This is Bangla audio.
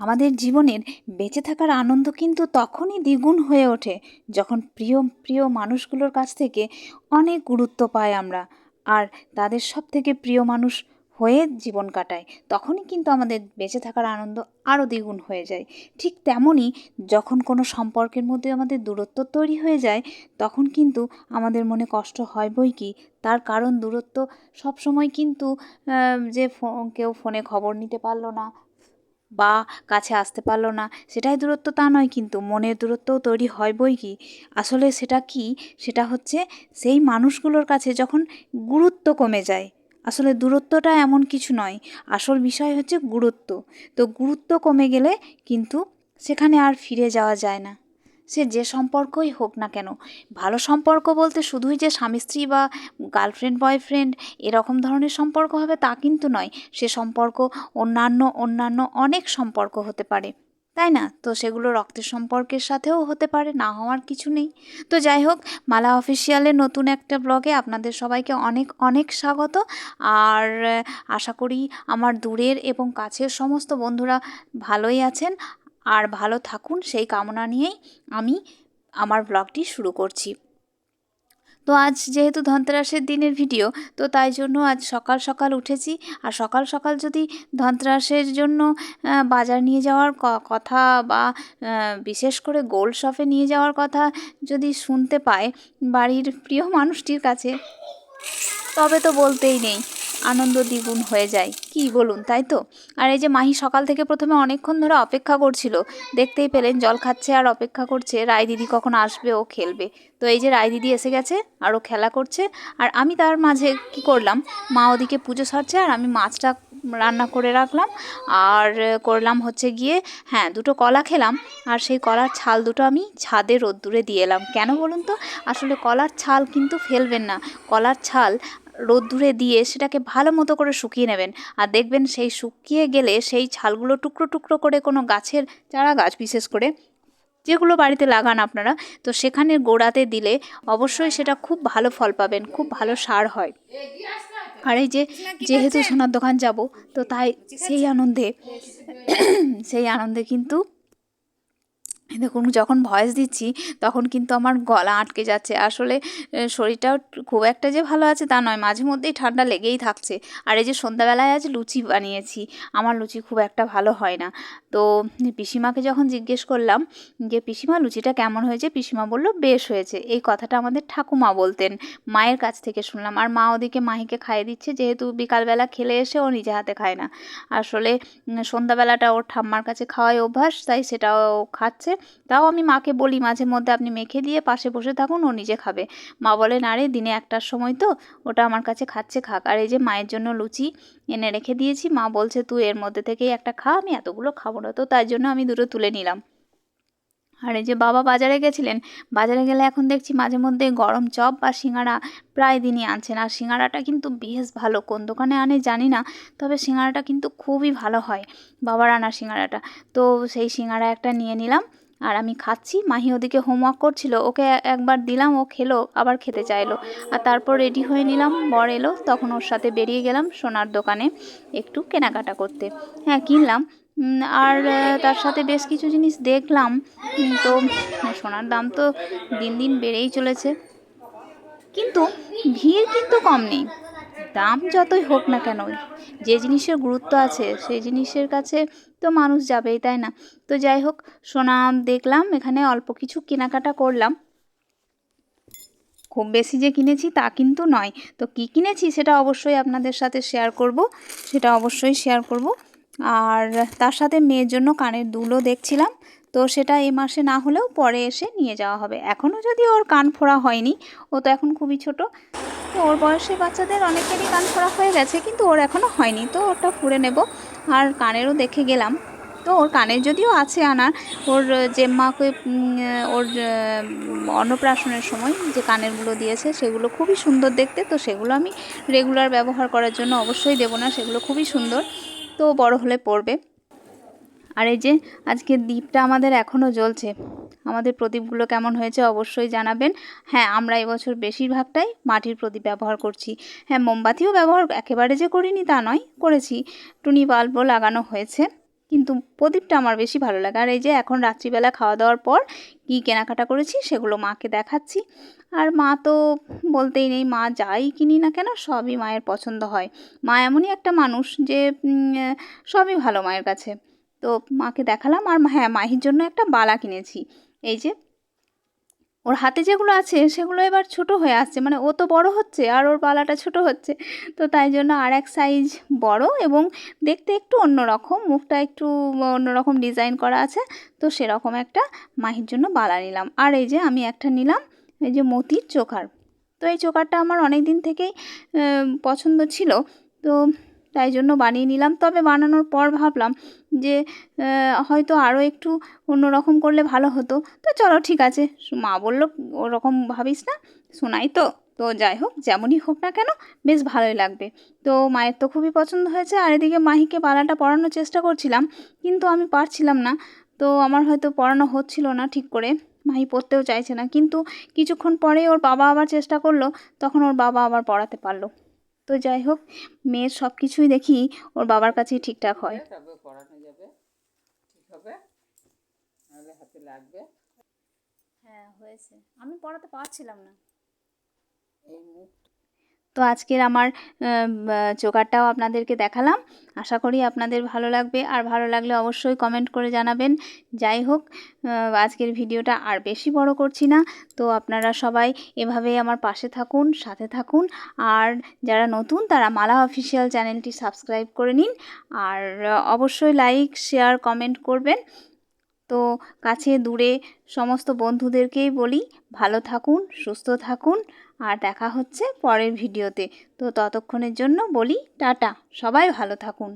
আমাদের জীবনের বেঁচে থাকার আনন্দ কিন্তু তখনই দ্বিগুণ হয়ে ওঠে যখন প্রিয় প্রিয় মানুষগুলোর কাছ থেকে অনেক গুরুত্ব পাই আমরা, আর তাদের সব থেকে প্রিয় মানুষ হয়ে জীবন কাটাই। তখনই কিন্তু আমাদের বেঁচে থাকার আনন্দ আরও দ্বিগুণ হয়ে যায়। ঠিক তেমনই যখন কোনো সম্পর্কের মধ্যে আমাদের দূরত্ব তৈরি হয়ে যায়, তখন কিন্তু আমাদের মনে কষ্ট হয় বই কি। তার কারণ দূরত্ব সবসময় কিন্তু যে কেউ ফোনে খবর নিতে পারলো না বা কাছে আসতে পারলো না সেটাই দূরত্ব তা নয়, কিন্তু মনের দূরত্বও তৈরি হয় বই কি। আসলে সেটা কি, সেটা হচ্ছে সেই মানুষগুলোর কাছে যখন গুরুত্ব কমে যায়। আসলে দূরত্বটা এমন কিছু নয়, আসল বিষয় হচ্ছে গুরুত্ব। তো গুরুত্ব কমে গেলে কিন্তু সেখানে আর ফিরে যাওয়া যায় না, সে যে সম্পর্কই হোক না কেন। ভালো সম্পর্ক বলতে শুধুই যে স্বামী স্ত্রী বা গার্লফ্রেন্ড বয়ফ্রেন্ড এরকম ধরনের সম্পর্ক হবে তা কিন্তু নয়। সে সম্পর্ক অন্যান্য অনেক সম্পর্ক হতে পারে, তাই না? তো সেগুলো রক্তের সম্পর্কের সাথেও হতে পারে, না হওয়ার কিছু নেই। তো যাই হোক, মালা অফিসিয়ালের নতুন একটা ব্লগে আপনাদের সবাইকে অনেক অনেক স্বাগত। আর আশা করি আমার দূরের এবং কাছের সমস্ত বন্ধুরা ভালোই আছেন আর ভালো থাকুন, সেই কামনা নিয়েই আমি আমার ব্লগটি শুরু করছি। তো আজ যেহেতু ধনতেরাসের দিনের ভিডিও, তো তাই জন্য আজ সকাল সকাল উঠেছি। আর সকাল সকাল যদি ধনতেরাসের জন্য বাজার নিয়ে যাওয়ার কথা বা বিশেষ করে গোল্ড শপে নিয়ে যাওয়ার কথা যদি শুনতে পায় বাড়ির প্রিয় মানুষটির কাছে, তবে তো বলতেই নেই, আনন্দ দ্বিগুণ হয়ে যায়, কি বলুন, তাই তো? আর এই যে মাহি সকাল থেকে প্রথমে অনেকক্ষণ ধরে অপেক্ষা করছিল, দেখতেই পেলেন জল খাচ্ছে আর অপেক্ষা করছে রায় দিদি কখন আসবে ও খেলবে। তো এই যে রায় দিদি এসে গেছে আর ও খেলা করছে, আর আমি তার মাঝে কি করলাম, মা ওদিকে পুজো সারছে আর আমি মাছটা রান্না করে রাখলাম। আর করলাম হচ্ছে গিয়ে, হ্যাঁ, দুটো কলা খেলাম। আর সেই কলার ছাল দুটো আমি ছাদে রোদ্দুরে দিয়ে এলাম। কেন বলুন তো? আসলে কলার ছাল কিন্তু ফেলবেন না, কলার ছাল রোদ্দুরে দিয়ে সেটাকে ভালো মতো করে শুকিয়ে নেবেন। আর দেখবেন সেই শুকিয়ে গেলে সেই ছালগুলো টুকরো টুকরো করে কোনো গাছের চারা গাছ বিশেষ করে যেগুলো বাড়িতে লাগান আপনারা, তো সেখানে গোড়াতে দিলে অবশ্যই সেটা খুব ভালো ফল পাবেন, খুব ভালো সার হয়। আর এই যে যেহেতু সোনার দোকান যাব, তো তাই সেই আনন্দে কিন্তু দেখুন, যখন ভয়েস দিচ্ছি তখন কিন্তু আমার গলা আটকে যাচ্ছে। আসলে শরীরটাও খুব একটা যে ভালো আছে তা নয়, মাঝে মধ্যেই ঠান্ডা লেগেই থাকছে। আর এই যে সন্ধ্যাবেলায় আজ লুচি বানিয়েছি, আমার লুচি খুব একটা ভালো হয় না। তো পিসিমাকে যখন জিজ্ঞেস করলাম যে পিসিমা লুচিটা কেমন হয়েছে, পিসিমা বলল বেশ হয়েছে। এই কথাটা আমাদের ঠাকুমা বলতেন, মায়ের কাছ থেকে শুনলাম। আর মা ওদিকে মাহিকে খাইয়ে দিচ্ছে, যেহেতু বিকালবেলা খেলে এসে ও নিজে হাতে খায় না। আসলে সন্ধ্যাবেলাটা ওর ঠাম্মার কাছে খাওয়াই অভ্যাস, তাই সেটাও খাচ্ছে। তাও আমি মাকে বলি মাঝে মধ্যে আপনি মেখে দিয়ে পাশে বসে থাকুন, ও নিজে খাবে। মা বলে না রে, দিনে একটার সময় তো ওটা আমার কাছে খাচ্ছে, খাক। আর এই যে মায়ের জন্য লুচি এনে রেখে দিয়েছি, মা বলছে তুই এর মধ্যে থেকেই একটা খা, আমি এতগুলো খাবো না। তো তাই জন্য আমি দুটো তুলে নিলাম। আর এই যে বাবা বাজারে গেছিলেন, বাজারে গেলে এখন দেখছি মাঝে মধ্যে গরম চপ বা সিঙ্গাড়া প্রায় দিনই আনছেন। আর সিঙ্গাড়াটা কিন্তু বেশ ভালো, কোন দোকানে আনে জানি না, তবে সিঙ্গাড়াটা কিন্তু খুবই ভালো হয় বাবার আনা সিঙ্গাড়াটা। তো সেই সিঙ্গাড়া একটা নিয়ে নিলাম আর আমি খাচ্ছি। মাহি ওদিকে হোমওয়ার্ক করছিল, ওকে একবার দিলাম, ও খেলো, আবার খেতে চাইলো। আর তারপর রেডি হয়ে নিলাম, বর এলো, তখন ওর সাথে বেরিয়ে গেলাম সোনার দোকানে একটু কেনাকাটা করতে। হ্যাঁ, কিনলাম। আর তার সাথে বেশ কিছু জিনিস দেখলাম। তো সোনার দাম তো দিন দিন বেড়েই চলেছে, কিন্তু ভিড় কিন্তু কম নেই। দাম যতই হোক না কেন, যে জিনিসের গুরুত্ব আছে সেই জিনিসের কাছে তো মানুষ যাবেই, তাই না? তো যাই হোক, সোনা দেখলাম, এখানে অল্প কিছু কেনাকাটা করলাম, খুব বেশি যে কিনেছি তা কিন্তু নয়। তো কি কিনেছি সেটা অবশ্যই আপনাদের সাথে শেয়ার করব, সেটা অবশ্যই শেয়ার করব। আর তার সাথে মেয়ের জন্য কানের দুলও দেখছিলাম, তো সেটা এই মাসে না হলেও পরে এসে নিয়ে যাওয়া হবে। এখনও যদি ওর কান ফোড়া হয়নি, ও তো এখন খুবই ছোট, তো ওর বয়সী বাচ্চাদের অনেকেরই কান ফোড়া হয়ে গেছে, কিন্তু ওর এখনও হয়নি, তো ওটা ফুঁড়ে নেব। আর কানেরও দেখে গেলাম, তো ওর কানের যদিও আছে আনার, ওর জেম্মাকে ওর অন্নপ্রাশনের সময় যে কানেরগুলো দিয়েছে সেগুলো খুবই সুন্দর দেখতে, তো সেগুলো আমি রেগুলার ব্যবহার করার জন্য অবশ্যই দেবো না, সেগুলো খুবই সুন্দর, তো বড় হলে পরবে। আর এই যে আজকে দ্বীপটা আমাদের এখনও জ্বলছে, আমাদের প্রদীপগুলো কেমন হয়েছে অবশ্যই জানাবেন। হ্যাঁ, আমরা এবছর বেশিরভাগটাই মাটির প্রদীপ ব্যবহার করছি। হ্যাঁ, মোমবাতিও ব্যবহার একেবারে যে করিনি তা নয়, করেছি, টুনি বাল্বও লাগানো হয়েছে। কিন্তু প্রদীপটা আমার বেশি ভালো লাগে। আর এই যে এখন রাত্রিবেলা খাওয়া দাওয়ার পর কী কেনাকাটা করেছি সেগুলো মাকে দেখাচ্ছি। আর মা তো বলতেই নেই, মা যাই কিনি না কেন সবই মায়ের পছন্দ হয়। মা এমনই একটা মানুষ যে সবই ভালো মায়ের কাছে। তো মাকে দেখালাম। আর হ্যাঁ, মাহির জন্য একটা বালা কিনেছি। এই যে ওর হাতে যেগুলো আছে সেগুলো এবার ছোট হয়ে আসছে, মানে ও তো বড় হচ্ছে আর ওর বালাটা ছোট হচ্ছে। তো তাই জন্য আর এক সাইজ বড় এবং দেখতে একটু অন্যরকম, মুখটা একটু অন্যরকম ডিজাইন করা আছে। তো সেরকম একটা মাহির জন্য বালা নিলাম। আর এই যে আমি একটা নিলাম এই যে মতির চোকার। তো এই চোকারটা আমার অনেক দিন থেকেই পছন্দ ছিল, তো তাই জন্য বানিয়ে নিলাম। তবে বানানোর পর ভাবলাম যে হয়তো আরও একটু অন্যরকম করলে ভালো হতো। তো চলো ঠিক আছে, মা বললো ওরকম ভাবিস না, শোনাই তো, তো যাই হোক যেমনই হোক না কেন বেশ ভালোই লাগবে। তো মায়ের তো খুবই পছন্দ হয়েছে। আর এদিকে মাহিকে বালাটা পরানোর চেষ্টা করছিলাম, কিন্তু আমি পারছিলাম না। তো আমার হয়তো পরানো হচ্ছিল না ঠিক করে, মাহি পরতেও চাইছে না। কিন্তু কিছুক্ষণ পরেই ওর বাবা আবার চেষ্টা করলো, তখন ওর বাবা আবার পরাতে পারলো। তো যাই হোক, মেয়ের সব কিছুই দেখি ওর বাবার কাছেই ঠিকঠাক হয়। তবে পড়ানো যাবে, ঠিক হবে, নাহলে হাতে লাগবে। হ্যাঁ হয়েছে, আমি পড়াতে পারছিলাম না। এই মুখ তো আজকের আমার চোকারটাও আপনাদেরকে দেখালাম। আশা করি আপনাদের ভালো লাগবে, আর ভালো লাগলে অবশ্যই কমেন্ট করে জানাবেন। যাই হোক, আজকের ভিডিওটা আর বেশি বড় করছি না। তো আপনারা সবাই এভাবেই আমার পাশে থাকুন, সাথে থাকুন। আর যারা নতুন তারা মালা অফিসিয়াল চ্যানেলটি সাবস্ক্রাইব করে নিন। আর অবশ্যই লাইক, শেয়ার, কমেন্ট করবেন। তো কাছে দূরে সমস্ত বন্ধুদেরকেই বলি, ভালো থাকুন, সুস্থ থাকুন। আর দেখা হচ্ছে পরের ভিডিওতে। তো ততক্ষণের জন্য বলি টাটা, সবাই ভালো থাকুন।